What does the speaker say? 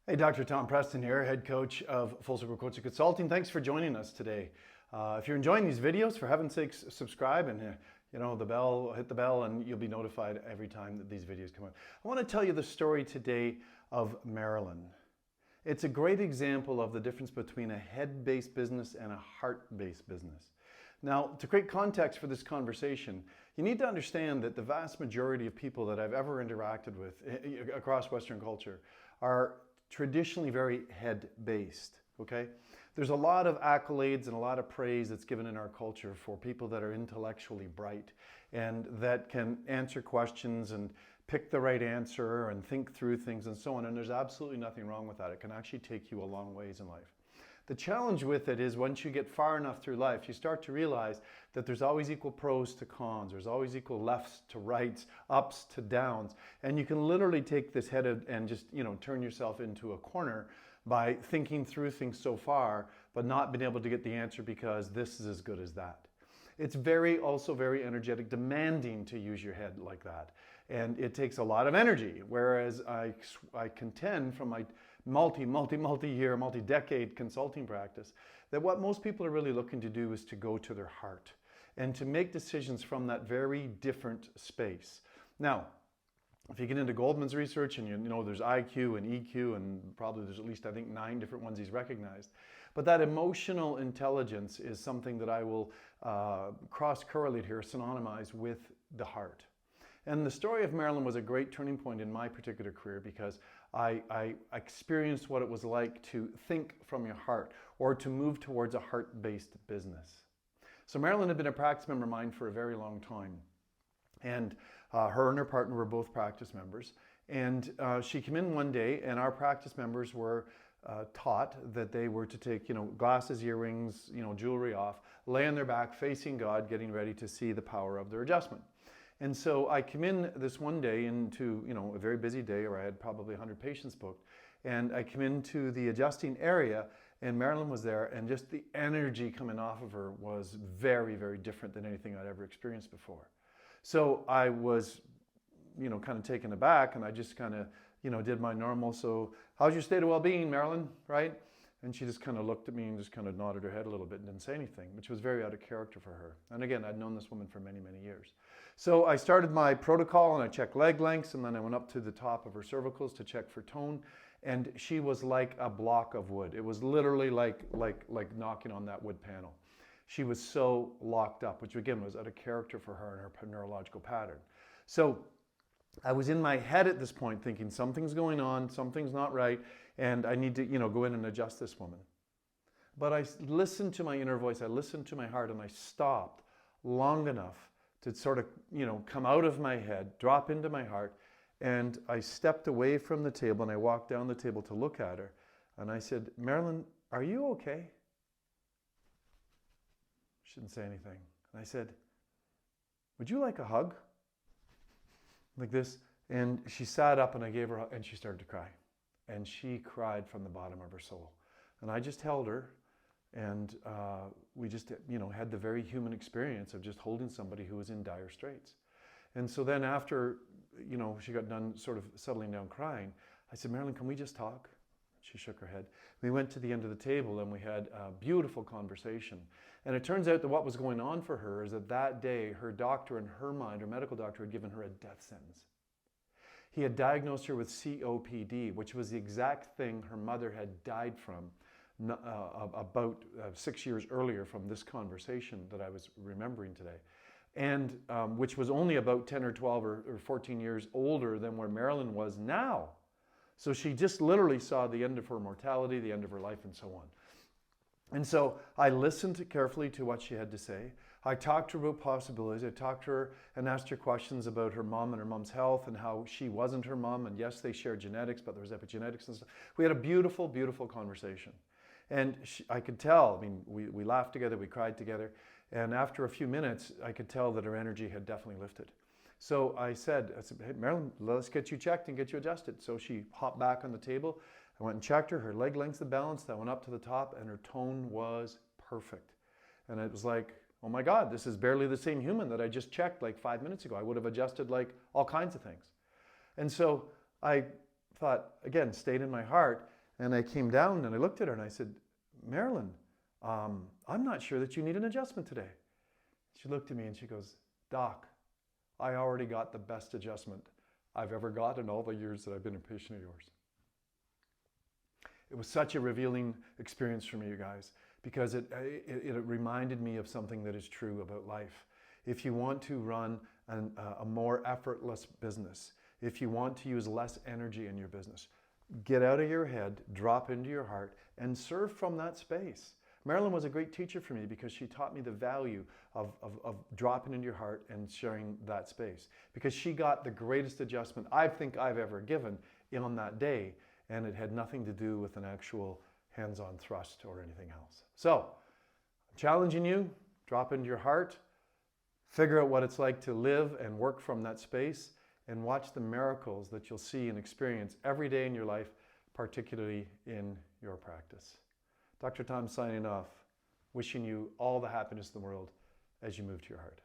Hey, Dr. Tom Preston here, head coach of Full Circle Coaching Consulting. Thanks for joining us today. If you're enjoying these videos, for heaven's sakes, subscribe and hit the bell, and you'll be notified every time that these videos come out. I want to tell you the story today of Marilyn. It's a great example of the difference between a head-based business and a heart-based business. Now, to create context for this conversation, you need to understand that the vast majority of people that I've ever interacted with across Western culture are traditionally very head-based, okay? There's a lot of accolades and a lot of praise that's given in our culture for people that are intellectually bright and that can answer questions and pick the right answer and think through things and so on, and there's absolutely nothing wrong with that. It can actually take you a long ways in life. The challenge with it is once you get far enough through life, you start to realize that there's always equal pros to cons. There's always equal lefts to rights, ups to downs. And you can literally take this head and just, turn yourself into a corner by thinking through things so far, but not being able to get the answer because this is as good as that. It's also very energetic, demanding to use your head like that. And it takes a lot of energy, whereas I contend from my multi-year, multi-decade consulting practice, that what most people are really looking to do is to go to their heart and to make decisions from that very different space. Now, if you get into Goldman's research and you know there's IQ and EQ and probably there's at least I think 9 different ones he's recognized, but that emotional intelligence is something that I will cross-correlate here, synonymize with the heart. And the story of Marilyn was a great turning point in my particular career because I experienced what it was like to think from your heart or to move towards a heart-based business. So Marilyn had been a practice member of mine for a very long time. And her and her partner were both practice members. And she came in one day and our practice members were taught that they were to take, glasses, earrings, jewelry off, lay on their back, facing God, getting ready to see the power of their adjustment. And so I came in this one day into, a very busy day where I had probably 100 patients booked. And I came into the adjusting area and Marilyn was there, and just the energy coming off of her was very, very different than anything I'd ever experienced before. So I was, kind of taken aback, and I just kind of, did my normal, so how's your state of well-being, Marilyn, right? And she just kind of looked at me and just kind of nodded her head a little bit and didn't say anything, which was very out of character for her. And again, I'd known this woman for many, many years. So I started my protocol and I checked leg lengths, and then I went up to the top of her cervicals to check for tone. And she was like a block of wood. It was literally like knocking on that wood panel. She was so locked up, which again was out of character for her and her neurological pattern. So I was in my head at this point thinking something's going on, something's not right, and I need to, go in and adjust this woman. But I listened to my inner voice, I listened to my heart, and I stopped long enough to sort of, come out of my head, drop into my heart, and I stepped away from the table and I walked down the table to look at her, and I said, Marilyn, are you okay? She didn't say anything. And I said, would you like a hug? Like this. And she sat up and I gave her a hug, and she started to cry. And she cried from the bottom of her soul. And I just held her, and we just, had the very human experience of just holding somebody who was in dire straits. And so then after, she got done sort of settling down crying, I said, Marilyn, can we just talk? She shook her head. We went to the end of the table and we had a beautiful conversation. And it turns out that what was going on for her is that day, her doctor in her mind, her medical doctor, had given her a death sentence. He had diagnosed her with COPD, which was the exact thing her mother had died from about 6 years earlier from this conversation that I was remembering today. And which was only about 10 or 12 or 14 years older than where Marilyn was now. So she just literally saw the end of her mortality, the end of her life, and so on. And so I listened carefully to what she had to say. I talked to her about possibilities. I talked to her and asked her questions about her mom and her mom's health and how she wasn't her mom. And yes, they shared genetics, but there was epigenetics and stuff. We had a beautiful, beautiful conversation. And I could tell, we laughed together, we cried together. And after a few minutes, I could tell that her energy had definitely lifted. So I said, hey, Marilyn, let's get you checked and get you adjusted. So she hopped back on the table. I went and checked her. Her leg lengths and balanced. I went up to the top, and her tone was perfect. And it was like, oh my God, this is barely the same human that I just checked like 5 minutes ago. I would have adjusted like all kinds of things. And so I thought, again, stayed in my heart. And I came down and I looked at her and I said, Marilyn, I'm not sure that you need an adjustment today. She looked at me and she goes, Doc, I already got the best adjustment I've ever got in all the years that I've been a patient of yours. It was such a revealing experience for me, you guys, because it reminded me of something that is true about life. If you want to run a more effortless business, if you want to use less energy in your business, get out of your head, drop into your heart, and serve from that space. Marilyn was a great teacher for me because she taught me the value of dropping into your heart and sharing that space. Because she got the greatest adjustment I think I've ever given on that day, and it had nothing to do with an actual hands-on thrust or anything else. So, I'm challenging you, drop into your heart, figure out what it's like to live and work from that space, and watch the miracles that you'll see and experience every day in your life, particularly in your practice. Dr. Tom signing off, wishing you all the happiness in the world as you move to your heart.